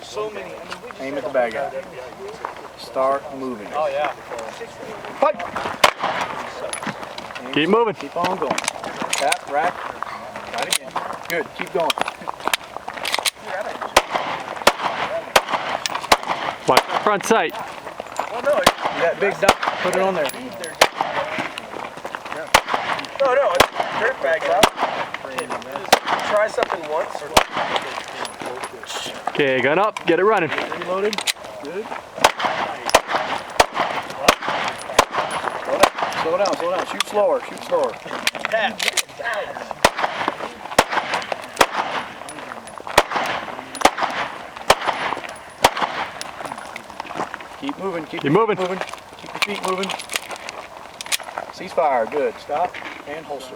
so many. Aim at the bad guy. Start moving. Oh yeah. Fight. Keep moving. Keep on going. Tap, rack. Try it again. Good. Keep going. Watch the front sight. Well, no. That big dot. Put it on there. No, it's dirt bags out. Try something once. Okay, gun up. Get it running. Reloaded. Good. Slow down, slow down. Shoot slower, shoot slower. Tap. Keep moving, keep moving. Keep your feet moving. Cease fire, good. Stop and holster.